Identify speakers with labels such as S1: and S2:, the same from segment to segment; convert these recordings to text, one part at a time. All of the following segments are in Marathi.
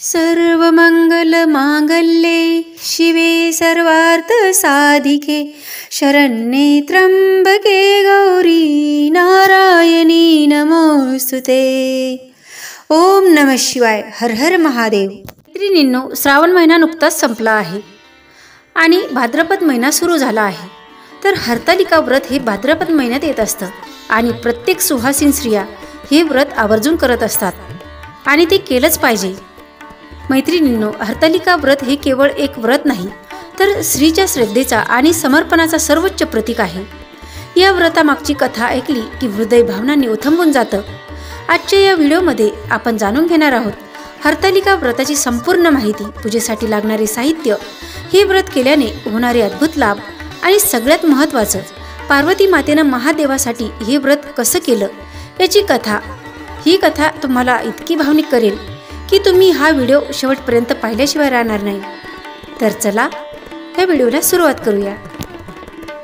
S1: सर्वमंगलमांगल्ये शिवे सर्वार्थसाधिके शरण्ये त्र्यंबके गौरी नारायणी नमोस्तुते। ओम नमः शिवाय। हर हर महादेव। मैत्रिणींनो, श्रावण महिना नुकताच संपला आहे आणि भाद्रपद महिना सुरू झाला आहे। तर हरतालिका व्रत हे भाद्रपद महिन्यात येत असतं आणि प्रत्येक सुहासिन स्त्रिया हे व्रत आवर्जून करत असतात आणि ते केलंच पाहिजे। मैत्रिणींनो, हरतालिका व्रत हे केवळ एक व्रत नाही, तर स्त्रीच्या श्रद्धेचा आणि समर्पणाचा सर्वोच्च प्रतीक आहे। या व्रतामागची कथा ऐकली की हृदय भावनांनी उथंबून जातं। आजच्या या व्हिडिओमध्ये आपण जाणून घेणार आहोत हरतालिका व्रताची संपूर्ण माहिती, पूजेसाठी लागणारे साहित्य, हे व्रत केल्याने होणारे अद्भुत लाभ आणि सगळ्यात महत्त्वाचं पार्वती मातेनं महादेवासाठी हे व्रत कसं केलं याची कथा। ही कथा तुम्हाला इतकी भावनिक करेल की तुम्ही हा व्हिडिओ शेवटपर्यंत पाहिल्याशिवाय राहणार नाही। तर चला या व्हिडिओला सुरुवात करूया।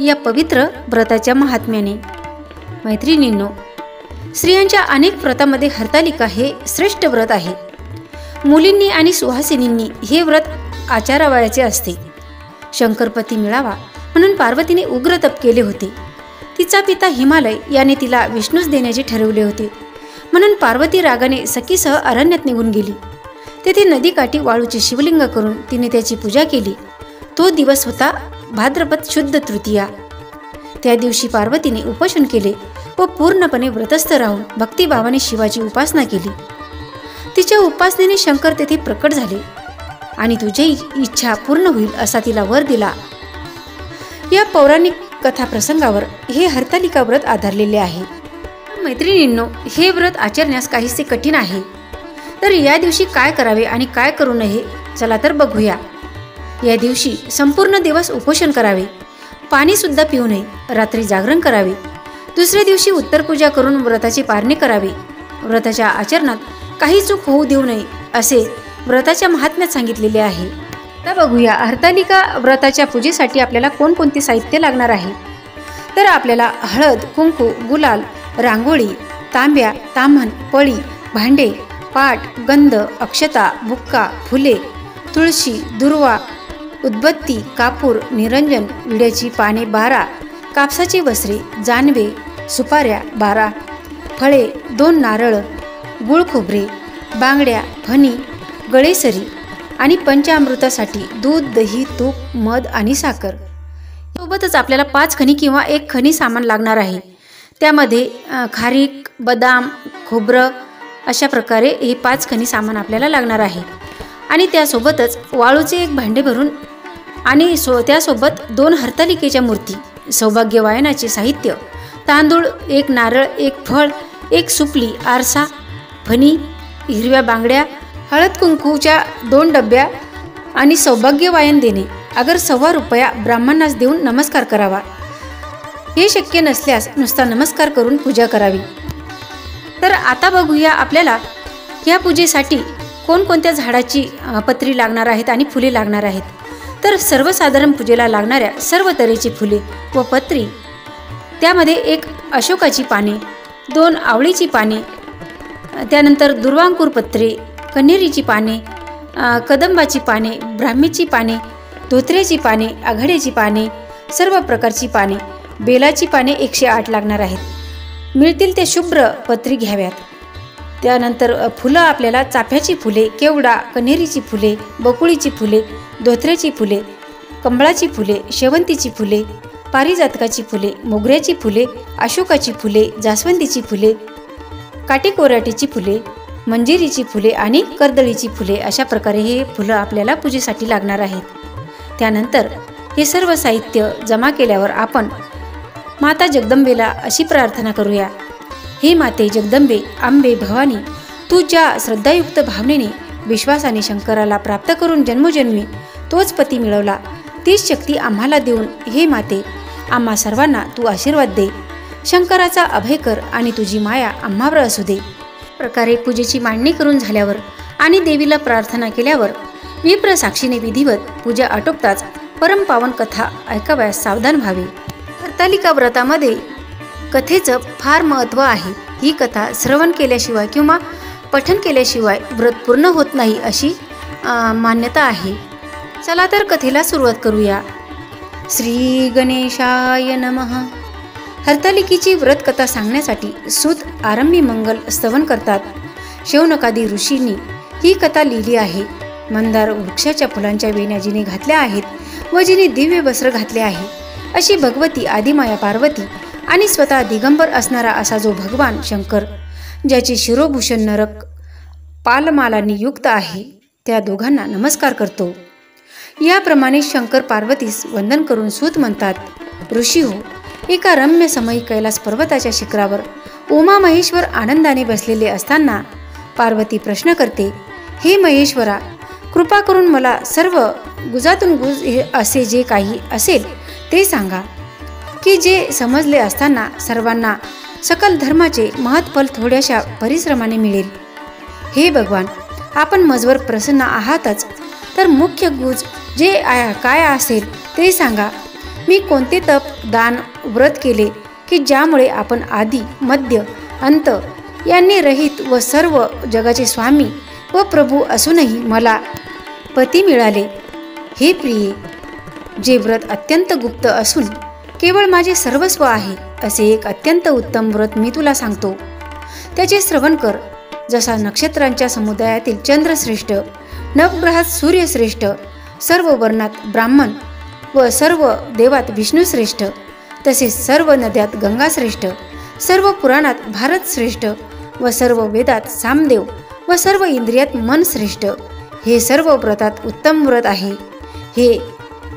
S1: या पवित्र व्रताच्या महात्म्याने। मैत्रिणींनो, स्त्रियांच्या अनेक व्रतामध्ये हरतालिका हे श्रेष्ठ व्रत आहे। मुलींनी आणि सुहासिनींनी हे व्रत आचरावयाचे असते। शंकरपती मिळावा म्हणून पार्वतीने उग्र तप केले होते। तिचा पिता हिमालय याने तिला विष्णूस देण्याचे ठरवले होते, म्हणून पार्वती रागाने सखीसह अरण्यात निघून गेली। तेथे नदीकाठी वाळूचे शिवलिंग करून तिने त्याची पूजा केली। तो दिवस होता भाद्रपद शुद्ध तृतीया। त्या दिवशी पार्वतीने उपोषण केले व पूर्णपणे व्रतस्थ राहून भक्तिभावाने शिवाची उपासना केली। तिच्या उपासनेने शंकर तेथे प्रकट झाले आणि तुझी इच्छा पूर्ण होईल असा तिला वर दिला। या पौराणिक कथा प्रसंगावर हे हरतालिका व्रत आधारलेले आहे। मैत्रिणींनो, हे व्रत आचरण्यास काहीसे कठीण आहे। तर या दिवशी काय करावे आणि काय करू नये, चला तर बघूया। या दिवशी संपूर्ण दिवस उपोषण करावे, पाणी सुद्धा पिऊ नये, रात्री जागरण करावे। दुसऱ्या दिवशी उत्तर पूजा करून व्रताचे पारणे करावे। व्रताच्या आचरणात काही चूक होऊ देऊ नये असे व्रताच्या महात्म्यात सांगितलेले आहे। आता बघूया हरतालिका व्रताच्या पूजेसाठी आपल्याला कोणकोणते साहित्य लागणार आहे। तर आपल्याला हळद, कुंकू, गुलाल, रांगोळी, तांब्या, ताम्हण, पळी, भांडे, पाट, गंध, अक्षता, बुक्का, फुले, तुळशी, दुर्वा, उदबत्ती, कापूर, निरंजन, विड्याची पाने 12, कापसाची वस्त्रे, जानवे, सुपाऱ्या 12, फळे, 2 नारळ, गुळ खोबरे, बांगड्या, फणी, गळेसरी आणि पंचामृतासाठी दूध, दही, तूप, मध आणि साखर। सोबतच आपल्याला 5 खणी किंवा 1 खणी सामान लागणार आहे। त्यामध्ये खारीक, बदाम, खोबरं अशा प्रकारे हे 5 खणी सामान आपल्याला लागणार आहे। आणि त्यासोबतच वाळूचे 1 भांडे भरून आणि त्यासोबत 2 हरतालिकेच्या मूर्ती, सौभाग्यवायनाचे साहित्य, तांदूळ, 1 नारळ, 1 फळ, 1 सुपली, आरसा, फणी, हिरव्या बांगड्या, हळद कुंकूच्या 2 डब्या आणि सौभाग्यवायन देणे। अगर ₹1.25 ब्राह्मणास देऊन नमस्कार करावा। हे शक्य नसल्यास नुसता नमस्कार करून पूजा करावी। तर आता बघूया आपल्याला या पूजेसाठी कोणकोणत्या झाडाची पत्री लागणार आहेत आणि फुले लागणार आहेत। तर सर्वसाधारण पूजेला लागणाऱ्या सर्व तऱ्हेची फुले व पत्री, त्यामध्ये 1 अशोकाची पाने, 2 आवळीची पाने, त्यानंतर दुर्वांकुर पत्रे, कन्हेरीची पाने, कदंबाची पाने, ब्राह्मीची पाने, धोत्र्याची पाने, आघाड्याची पाने, सर्व प्रकारची पाने, बेलाची पाने 108 लागणार आहेत। मिळतील ते शुभ्र पत्री घ्याव्यात। त्यानंतर फुलं आपल्याला चाफ्याची फुले, केवडा, कन्हेरीची फुले, बकुळीची फुले, धोत्र्याची फुले, कमळाची फुले, शेवंतीची फुले, पारिजातकाची फुले, मोगऱ्याची फुले, अशोकाची फुले, जास्वंदीची फुले, काटेकोराटीची फुले, मंजिरीची फुले आणि कर्दळीची फुले अशा प्रकारे हे फुलं आपल्याला पूजेसाठी लागणार आहेत। त्यानंतर हे सर्व साहित्य जमा केल्यावर आपण माता जगदंबेला अशी प्रार्थना करूया। हे माते जगदंबे, अंबे, भवानी, तू ज्या श्रद्धायुक्त भावनेने विश्वासाने शंकराला प्राप्त करून जन्मोजन्मी तोच पती मिळवला, तीच शक्ती आम्हाला देऊन हे माते आम्हा सर्वांना तू आशीर्वाद दे। शंकराचा अभय कर आणि तुझी माया आम्हावर असू दे। प्रकारे पूजेची मांडणी करून झाल्यावर आणि देवीला प्रार्थना केल्यावर विप्र साक्षीने विधिवत पूजा आटोपताच परमपावन कथा ऐकावयास सावधान व्हावे। हरतालिका व्रतामध्ये कथेचं फार महत्त्व आहे। ही कथा श्रवण केल्याशिवाय किंवा पठण केल्याशिवाय व्रत पूर्ण होत नाही अशी मान्यता आहे. चला तर कथेला सुरुवात करूया. श्री गणेशाय नमः. हरतालिकेची व्रत कथा सांगण्यासाठी सूत आरंभी मंगल स्तवन करतात. शौनकादी ऋषींनी ही कथा लिहिली आहे. मंदार वृक्षाच्या फुलांच्या वेण्या जिने घातल्या आहेत व जिने दिव्य वस्त्र घातले आहे अशी भगवती आदिमाया पार्वती आणि स्वतः दिगंबर असणारा असा जो भगवान शंकर, ज्याचे शिरोभूषण नरक पालमालांनी युक्त आहे, त्या दोघांना नमस्कार करतो. याप्रमाणे शंकर पार्वतीस वंदन करून सूत म्हणतात, ऋषी हो, एका रम्य समयी कैलास पर्वताच्या शिखरावर उमा महेश्वर आनंदाने बसलेले असताना पार्वती प्रश्न करते, हे महेश्वरा, कृपा करून मला सर्व गुजातून गुज असे जे काही असेल ते सांगा, की जे समजले असताना सर्वांना सकल धर्माचे महत्फल थोड्याशा परिश्रमाने मिळेल. हे भगवान, आपण मजवर प्रसन्न आहातच, तर मुख्य गुज जे काय असेल ते सांगा. मी कोणते तप, दान, व्रत केले की ज्यामुळे आपण आदी, मध्य, अंत यांनी रहित व सर्व जगाचे स्वामी व प्रभू असूनही मला पती मिळाले. हे प्रिये, जे व्रत अत्यंत गुप्त असून केवळ माझे सर्वस्व आहे असे एक अत्यंत उत्तम व्रत मी तुला सांगतो. त्याचे श्रवण कर. जसा नक्षत्रांच्या समुदायातील चंद्रश्रेष्ठ, नवग्रहात सूर्यश्रेष्ठ, सर्व वर्णात ब्राह्मण व सर्व देवात विष्णुश्रेष्ठ, तसेच सर्व नद्यात गंगाश्रेष्ठ, सर्व पुराणात भारत श्रेष्ठ व सर्व वेदात सामदेव व सर्व इंद्रियात मन श्रेष्ठ, हे सर्व व्रतात उत्तम व्रत आहे. हे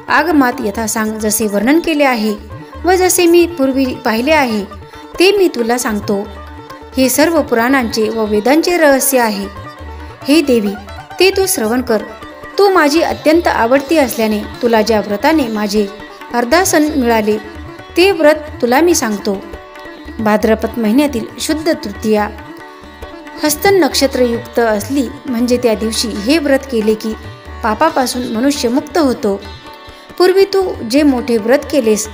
S1: आगमात यथासांग जसे वर्णन केले आहे व जसे मी पूर्वी पाहिले आहे ते मी तुला सांगतो. हे सर्व पुराणांचे व वेदांचे रहस्य आहे. हे देवी, ते तू श्रवण कर. तू माझी अत्यंत आवडती असल्याने तुला ज्या व्रताने माझे अर्धासन मिळाले ते व्रत तुला मी सांगतो. भाद्रपद महिन्यातील शुद्ध तृतीया हस्त नक्षत्रयुक्त असली म्हणजे त्या दिवशी हे व्रत केले की पापापासून मनुष्य मुक्त होतो. पूर्वी तू जे मोठे व्रत केलेस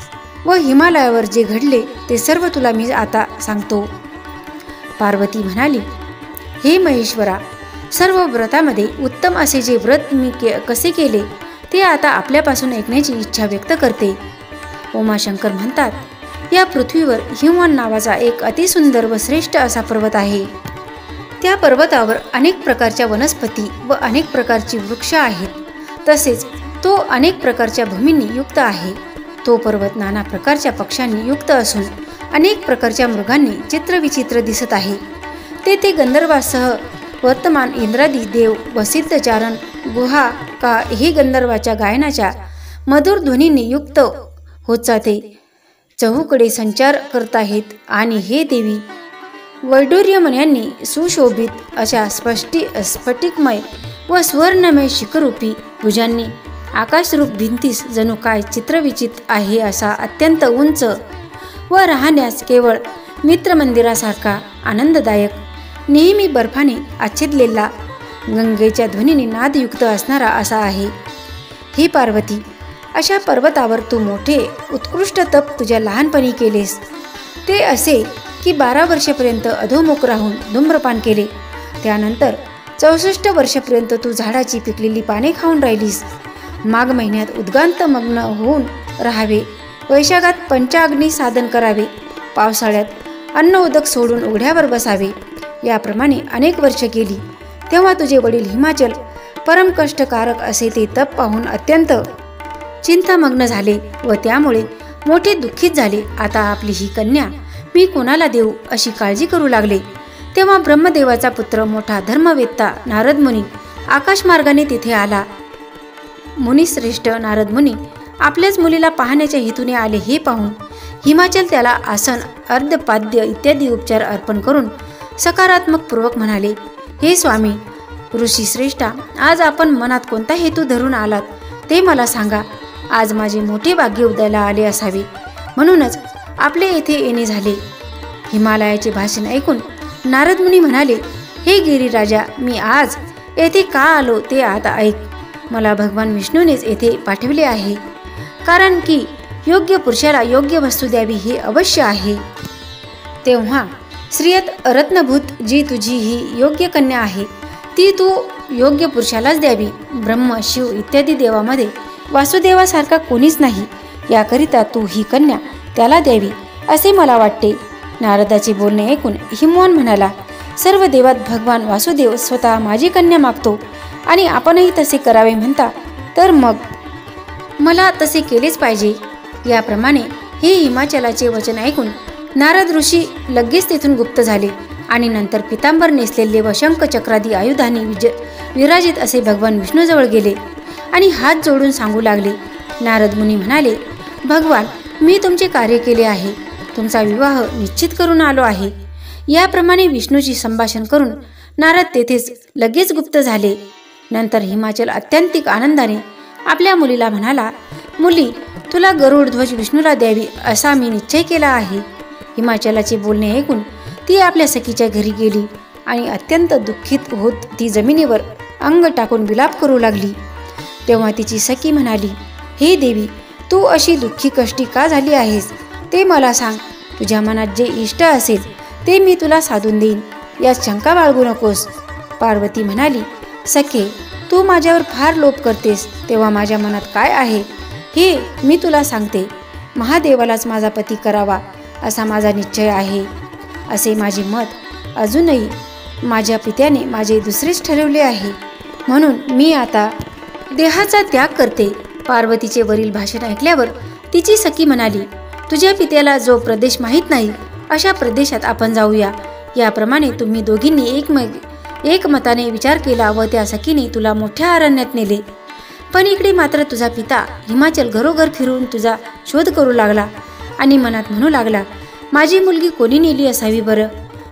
S1: व हिमालयावर जे घडले ते सर्व तुला मी आता सांगतो. पार्वती म्हणाली, हे महेश्वरा, सर्व व्रतामध्ये उत्तम असे जे व्रत मी कसे केले ते आता आपल्यापासून ऐकण्याची इच्छा व्यक्त करते. उमाशंकर म्हणतात, या पृथ्वीवर हिमवन नावाचा एक अतिसुंदर व श्रेष्ठ असा पर्वत आहे. त्या पर्वतावर अनेक प्रकारच्या वनस्पती व अनेक प्रकारची वृक्ष आहेत. तसेच तो अनेक प्रकारच्या भूमींनी युक्त आहे. तो पर्वत नाना प्रकारच्या पक्ष्यांनी युक्त असून अनेक प्रकारच्या मृगांनी चित्रविचित्र दिसत आहे. तेथे गंधर्वासह वर्तमान इंद्रादी देव व सिद्धचारण गुहा का हे गंधर्वाच्या गायनाच्या मधुर ध्वनींनी युक्त होत जाते. चहूकडे संचार करत आहेत. आणि हे देवी, वैडूर्यमण्यांनी सुशोभित अशा स्फटिकमय व स्वर्णमय शिखरूपी भुजांनी आकाशरूप भिंतीस जणू काय चित्रविचित आहे असा अत्यंत उंच व राहण्यास केवळ मित्रमंदिरासारखा आनंददायक, नेहमी बर्फाने आच्छादलेला, गंगेच्या ध्वनीने नादयुक्त असणारा असा आहे. ही पार्वती, अशा पर्वतावर तू मोठे उत्कृष्ट तप तुझ्या लहानपणी केलेस. ते असे की 12 वर्षापर्यंत अधोमुख राहून धूम्रपान केले. त्यानंतर 64 वर्षापर्यंत तू झाडाची पिकलेली पाने खाऊन राहिलीस. माघ महिन्यात उद्गांत मग्न होऊन राहावे. वैशाखात पंचाग्नी साधन करावे. पावसाळ्यात अन्न उदक सोडून उघड्यावर बसावे. याप्रमाणे अनेक वर्ष गेली. तेव्हा तुझे वडील हिमाचल परम कष्टकारक असे ते तप पाहून अत्यंत चिंतामग्न झाले व त्यामुळे मोठे दुःखित झाले. आता आपली ही कन्या मी कोणाला देऊ अशी काळजी करू लागले. तेव्हा ब्रह्मदेवाचा पुत्र मोठा धर्मवेत्ता नारद मुनी आकाशमार्गाने तिथे आला. मुनिश्रेष्ठ नारद मुनी आपल्याच मुलीला पाहण्याच्या हेतूने आले हे पाहून हिमाचल त्याला आसन, अर्धपाद्य इत्यादी उपचार अर्पण करून सकारात्मक पूर्वक म्हणाले, हे स्वामी ऋषी श्रेष्ठा, आज आपण मनात कोणता हेतू धरून आलात ते मला सांगा. आज माझे मोठे भाग्य उदयाला आले असावे, म्हणूनच आपले येथे येणे झाले. हिमालयाचे भाषण ऐकून नारद मुनी म्हणाले, हे गिरिराजा, मी आज येथे का आलो ते आता ऐक. मला भगवान विष्णूनेच येथे पाठविले आहे, कारण की योग्य पुरुषाला योग्य वस्तू द्यावी हे अवश्य आहे. तेव्हा स्त्रियत रत्नभूत जी तुझी ही योग्य कन्या आहे ती तू योग्य पुरुषालाच द्यावी. ब्रह्म, शिव इत्यादी देवामध्ये वासुदेवासारखा कोणीच नाही, याकरिता तू ही कन्या त्याला द्यावी असे मला वाटते. नारदाचे बोलणे ऐकून हिमवान म्हणाला, सर्व देवात भगवान वासुदेव स्वतः माझी कन्या मागतो आणि आपणही तसे करावे म्हणता, तर मग मला तसे केलेच पाहिजे. याप्रमाणे हे हिमाचलाचे वचन ऐकून नारद ऋषी लगेच तेथून गुप्त झाले आणि नंतर पितांबर नेसलेले व शंख चक्रादी आयुधांनी विराजित असे भगवान विष्णूजवळ गेले आणि हात जोडून सांगू लागले. नारद मुनी म्हणाले, भगवान, मी तुमचे कार्य केले आहे, तुमचा विवाह निश्चित करून आलो आहे. याप्रमाणे विष्णूची संभाषण करून नारद तेथेच लगेच गुप्त झाले. नंतर हिमाचल अत्यंतिक आनंदाने आपल्या मुलीला म्हणाला, मुली, तुला गरुड ध्वज विष्णूला द्यावी असा मी निश्चय केला आहे. हिमाचलाचे बोलणे ऐकून ती आपल्या सखीच्या घरी गेली आणि अत्यंत दुःखित होत ती जमिनीवर अंग टाकून विलाप करू लागली. तेव्हा तिची सखी म्हणाली, हे देवी, तू अशी दुःखी कष्टी का झाली आहेस ते मला सांग. तुझ्या मनात जे इष्ट असेल ते मी तुला साधून देईन, यात शंका बाळगू नकोस. पार्वती म्हणाली, सखे, तू माझ्यावर फार लोभ करतेस, तेव्हा माझ्या मनात काय आहे हे मी तुला सांगते. महादेवालाच माझा पती करावा असा माझा निश्चय आहे. असे माझे मत अजूनही माझ्या पित्याने माझे दुसरेच ठरवले आहे, म्हणून मी आता देहाचा त्याग करते. पार्वतीचे वरील भाषण ऐकल्यावर तिची सखी म्हणाली, तुझ्या पित्याला जो प्रदेश माहीत नाही अशा प्रदेशात आपण जाऊया. याप्रमाणे तुम्ही दोघींनी एकमताने विचार केला व त्या सखीने तुला मोठ्या अरण्यात नेले. पण इकडे मात्र तुझा पिता हिमाचल घरोघर फिरून तुझा शोध करू लागला आणि मनात म्हणू लागला, माझी मुलगी कोणी नेली असावी बरं,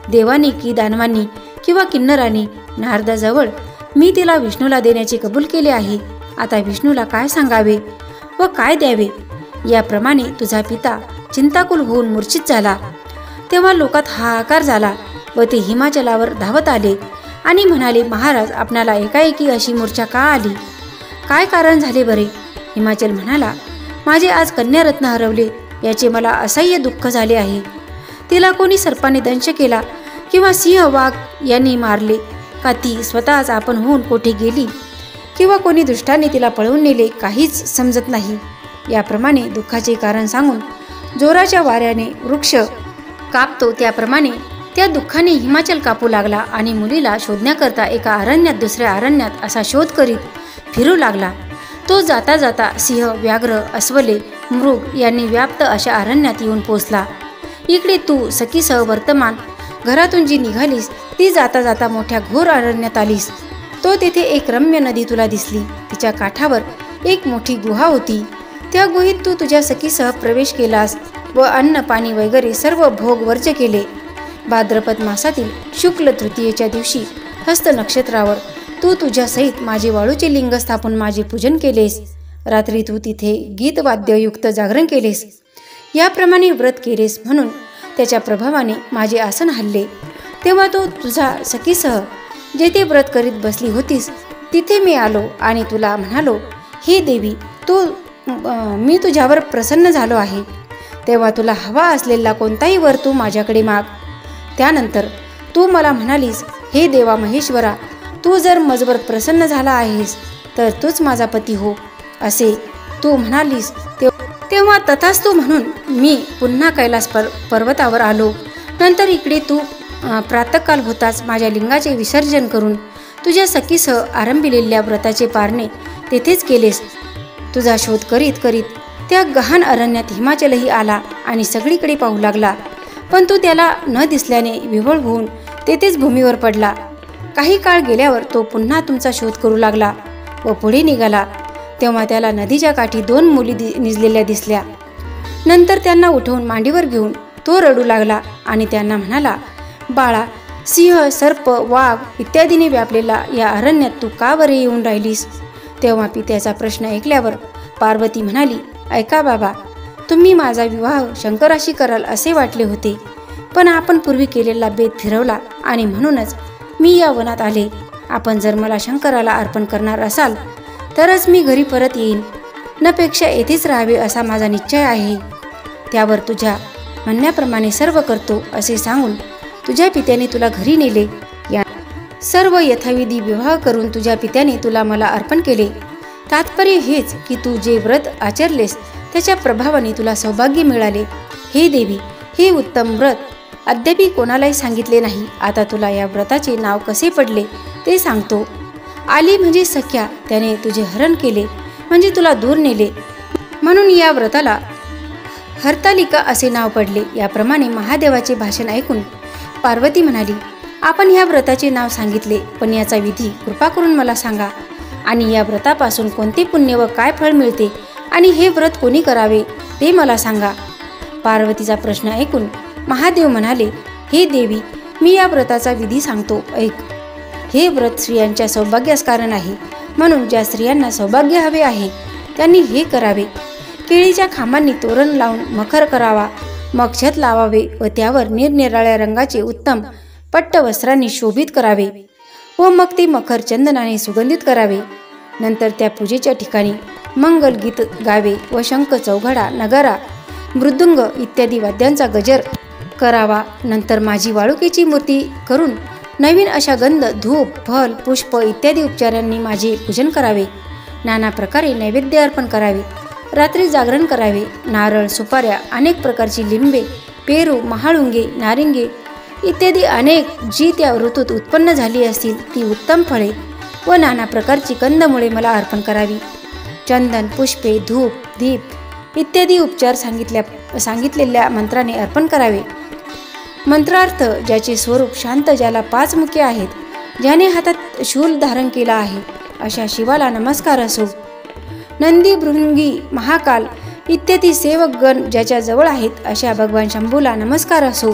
S1: देवानी की दानवांनी किंवा किन्नरांनी. नारदाजवळ मी तिला विष्णूला देण्याचे कबूल केले आहे. आता विष्णूला काय सांगावे व काय द्यावे. याप्रमाणे तुझा पिता चिंताकुल होऊन मूर्छित झाला. तेव्हा लोकात हाहाकार झाला व ते हिमाचलावर धावत आले आणि म्हणाले, महाराज, आपणाला एकाएकी अशी मूर्छा का आली, काय कारण झाले बरे. हिमाचल म्हणाला, माझे आज कन्यारत्न हरवले याचे मला असह्य दुःख झाले आहे. तिला कोणी सर्पाने दंश केला किंवा सिंह वाघ यांनी मारले का ती स्वतःच आपण होऊन कोठे गेली किंवा कोणी दुष्टाने तिला पळवून नेले, काहीच समजत नाही. याप्रमाणे दुःखाचे कारण सांगून जोराच्या वाऱ्याने वृक्ष कापतो त्याप्रमाणे त्या दुःखाने हिमाचल कापू लागला आणि मुलीला शोधण्याकरता एका अरण्यात दुसऱ्या अरण्यात असा शोध करीत फिरू लागला. तो जाता जाता सिंह, व्याघ्र, अस्वले, मृग यांनी व्याप्त अशा अरण्यात येऊन पोचला. इकडे तू सखीसह वर्तमान घरातून जी निघालीस ती जाता जाता मोठ्या घोर अरण्यात आलीस. तो तेथे एक रम्य नदी तुला दिसली. तिच्या काठावर एक मोठी गुहा होती. त्या गुहेत तू तुझ्या सखीसह प्रवेश केलास व अन्न पाणी वगैरे सर्व भोग वर्ज्य केले. भाद्रपद मासातील शुक्ल तृतीयेच्या दिवशी हस्त नक्षत्रावर तू तुझ्या सहित माझे वाळूचे लिंग स्थापून माझे पूजन केलेस. रात्री तू तिथे गीतवाद्ययुक्त जागरण केलेस. याप्रमाणे व्रत केलेस म्हणून त्याच्या प्रभावाने माझे आसन हलले. तेव्हा तो तुझा सखीसह जेथे व्रत करीत बसली होतीस तिथे मी आलो आणि तुला म्हणालो, हे देवी, मी तुझ्यावर प्रसन्न झालो आहे. तेव्हा तुला हवा असलेला कोणताही वर तू माझ्याकडे माग. त्यानंतर तू मला म्हणालीस, हे देवा महेश्वरा, तू जर मजवर प्रसन्न झाला आहेस तर तूच माझा पती हो. असे तू म्हणालीस. तेव्हा तथास्तु म्हणून मी पुन्हा कैलास पर्वतावर आलो. नंतर इकडे तू प्रातःकाल होताच माझ्या लिंगाचे विसर्जन करून तुझ्या सखीसह आरंभिलेल्या व्रताचे पारणे तेथेच केलेस. तुझा शोध करीत करीत त्या गहन अरण्यात हिमाचलही आला आणि सगळीकडे पाहू लागला. पण तू त्याला न दिसल्याने विव्हळ होऊन तेथेच भूमीवर पडला. काही काळ गेल्यावर तो पुन्हा तुमचा शोध करू लागला व पुढे निघाला. तेव्हा त्याला नदीच्या काठी 2 मुली निजलेल्या दिसल्या. नंतर त्यांना उठवून मांडीवर घेऊन तो रडू लागला आणि त्यांना म्हणाला, बाळा, सिंह, सर्प, वाघ इत्यादीने व्यापलेला या अरण्यात तू का बरे येऊन राहिलीस. तेव्हा पित्याचा प्रश्न ऐकल्यावर पार्वती म्हणाली, ऐका बाबा, तुम्ही माझा विवाह शंकराशी कराल असे वाटले होते, पण आपण पूर्वी केलेला बेत फिरवला आणि म्हणूनच मी या वनात आले. आपण जर मला शंकराला अर्पण करणार असाल तरच मी घरी परत येईन, नपेक्षा येथेच राहावे असा माझा निश्चय आहे. त्यावर तुझ्या म्हणण्याप्रमाणे सर्व करतो असे सांगून तुझ्या पित्याने तुला घरी नेले, या सर्व यथाविधी विवाह करून तुझ्या पित्याने तुला मला अर्पण केले. तात्पर्य हेच की तू जे व्रत आचरलेस त्याच्या प्रभावाने तुला सौभाग्य मिळाले. हे देवी, हे उत्तम व्रत अद्याप कोणालाही सांगितले नाही. आता तुला या व्रताचे नाव कसे पडले ते सांगतो. आली म्हणजे सख्या, त्याने तुझे हरण केले म्हणजे तुला दूर नेले, म्हणून या व्रताला हरतालिका असे नाव पडले. याप्रमाणे महादेवाचे भाषण ऐकून पार्वती म्हणाली, आपण या व्रताचे नाव सांगितले, पण याचा विधी कृपा करून मला सांगा, आणि या व्रतापासून कोणते पुण्य व काय फळ मिळते, आणि हे व्रत कोणी करावे ते मला सांगा. पार्वतीचा प्रश्न ऐकून महादेव म्हणाले, हे देवी, मी या व्रताचा विधी सांगतो, ऐक. हे व्रत स्त्रियांच्या सौभाग्यास कारण आहे, म्हणून ज्या स्त्रियांना सौभाग्य हवे आहे त्यांनी हे करावे. केळीच्या खांबांनी तोरण लावून मखर करावा, मग छत लावावे व त्यावर निरनिराळ्या रंगाचे उत्तम पट्टवस्त्रांनी शोभित करावे व मग ते मखर चंदनाने सुगंधित करावे. नंतर त्या पूजेच्या ठिकाणी मंगल गीत गावे व शंख, चौघडा, नगारा, मृदुंग इत्यादी वाद्यांचा गजर करावा. नंतर माझी वाळुकीची मूर्ती करून नवीन अशा गंध, धूप, फल, पुष्प इत्यादी उपचारांनी माझे पूजन करावे. नाना प्रकारे नैवेद्य अर्पण करावे. रात्री जागरण करावे. नारळ, सुपाऱ्या, अनेक प्रकारची लिंबे, पेरू, महाळुंगे, नारिंगे इत्यादी अनेक जी त्या ऋतूत उत्पन्न झाली असतील ती उत्तम फळे व नाना प्रकारची कंदमुळे मला अर्पण करावी. चंदन, पुष्पे, धूप, दीप इत्यादी उपचार सांगितलेल्या मंत्राने अर्पण करावे. मंत्रार्थ ज्याचे स्वरूप शांत, ज्याला 5 मुखे आहेत, ज्याने हातात शूल धारण केला आहे, अशा शिवाला नमस्कार असो. नंदी, भृंगी, महाकाल इत्यादी सेवकगण ज्याच्या जवळ आहेत, अशा भगवान शंभूला नमस्कार असो.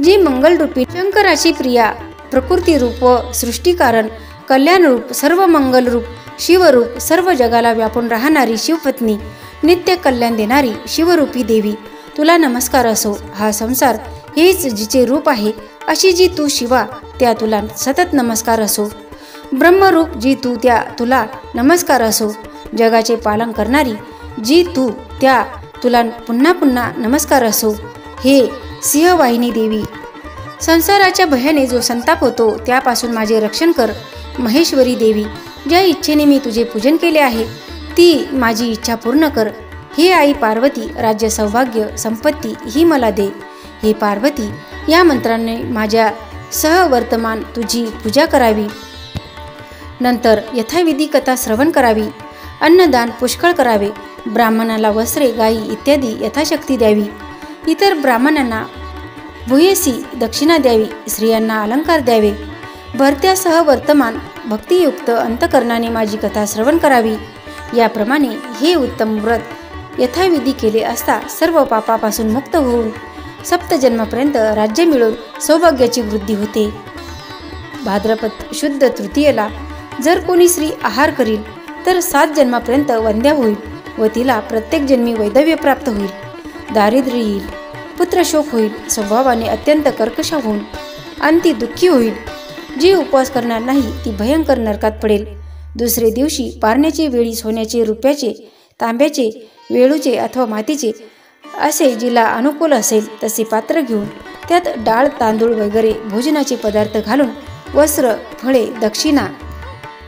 S1: जी मंगलरूपी शंकराची प्रिया, प्रकृती रूप व सृष्टीकारण, कल्याणरूप, सर्व मंगलरूप, शिवरूप, सर्व जगाला व्यापून राहणारी शिवपत्नी, नित्य कल्याण देणारी शिवरूपी देवी, तुला नमस्कार असो. हा संसार हेच जिचे रूप आहे, अशी जी तू शिवा, त्या तुला सतत नमस्कार असो. ब्रह्मरूप जी तू, त्या तुला नमस्कार असो. जगाचे पालन करणारी जी तू, त्या तुला पुन्हा पुन्हा नमस्कार असो. हे सिंहवाहिनी देवी, संसाराच्या भयाने जो संताप होतो त्यापासून माझे रक्षण कर. महेश्वरी देवी, ज्या इच्छेने मी तुझे पूजन केले आहे ती माझी इच्छा पूर्ण कर. हे आई पार्वती, राज्य, सौभाग्य, संपत्ती ही मला दे. हे पार्वती, या मंत्राने माझ्या सहवर्तमान तुझी पूजा करावी. नंतर यथाविधी कथा श्रवण करावी. अन्नदान पुष्कळ करावे. ब्राह्मणाला वस्त्रे, गायी इत्यादी यथाशक्ती द्यावी. इतर ब्राह्मणांना भूयसी दक्षिणा द्यावी. स्त्रियांना अलंकार द्यावे. भरत्यासह वर्तमान भक्तियुक्त अंतकरणाने माझी कथा श्रवण करावी. याप्रमाणे हे उत्तम व्रत यथाविधी केले असता सर्व पापापासून मुक्त होऊन सप्तजन्मापर्यंत राज्य मिळून सौभाग्याची वृद्धी होते. भाद्रपद शुद्ध तृतीयेला जर कोणी स्त्री आहार करील तर 7 जन्मापर्यंत वंद्या होईल व तिला प्रत्येक जन्मी वैधव्य प्राप्त होईल. दारिद्र्य येईल, पुत्रशोक होईल, स्वभावाने अत्यंत कर्कश होऊन अंती दुःखी होईल. जी उपवास करणार नाही ती भयंकर नरकात पडेल. दुसरे दिवशी पारण्याची वेळी सोन्याचे, रुपयाचे, तांब्याचे, वेळूचे अथवा मातीचे असे जिला अनुकूल असेल तसे पात्र घेऊन त्यात डाळ, तांदूळ वगैरे भोजनाचे पदार्थ घालून वस्त्र, फळे, दक्षिणा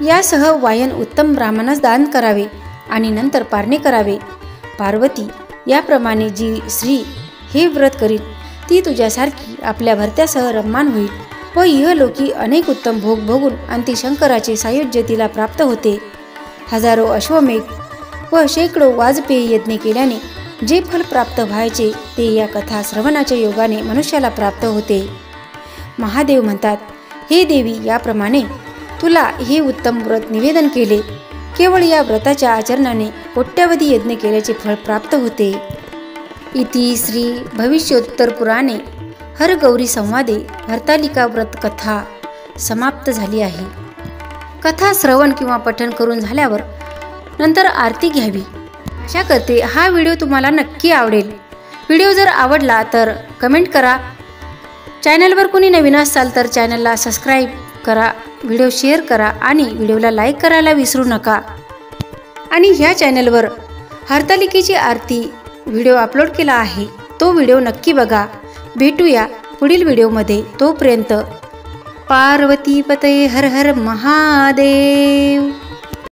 S1: यासह वायन उत्तम ब्राह्मणास दान करावे आणि नंतर पारणे करावे. पार्वती, याप्रमाणे जी स्त्री हे व्रत करील ती तुझ्यासारखी आपल्या भरत्यासह रम्मान होईल व इहलोकी अनेक उत्तम भोग भोगून अंती शंकराचे सायुज्य तिला प्राप्त होते. हजारो अश्वमेघ व शेकडो वाजपेयी यज्ञ केल्याने जे फल प्राप्त व्हायचे ते या कथा श्रवणाच्या योगाने मनुष्याला प्राप्त होते. महादेव म्हणतात, हे देवी, याप्रमाणे तुला हे उत्तम व्रत निवेदन केले. केवळ या व्रताच्या आचरणाने कोट्यावधी यज्ञ केल्याचे फळ प्राप्त होते. इति श्री भविष्योत्तर पुराणे हरगौरी संवादे हरतालिका व्रत कथा समाप्त झाली आहे. कथा श्रवण किंवा पठण करून झाल्यावर नंतर आरती घ्यावी. आशा करते हा व्हिडिओ तुम्हाला नक्की आवडेल. व्हिडिओ जर आवडला तर कमेंट करा. चॅनलवर कोणी नवीन असाल तर चॅनलला सबस्क्राईब करा, व्हिडिओ शेअर करा आणि व्हिडिओला लाईक करायला विसरू नका. आणि ह्या चॅनलवर हरतालिकेची आरती व्हिडिओ अपलोड केला आहे, तो व्हिडिओ नक्की बघा. भेटूया पुढील व्हिडिओमध्ये. तोपर्यंत पार्वती पतये हर हर महादेव.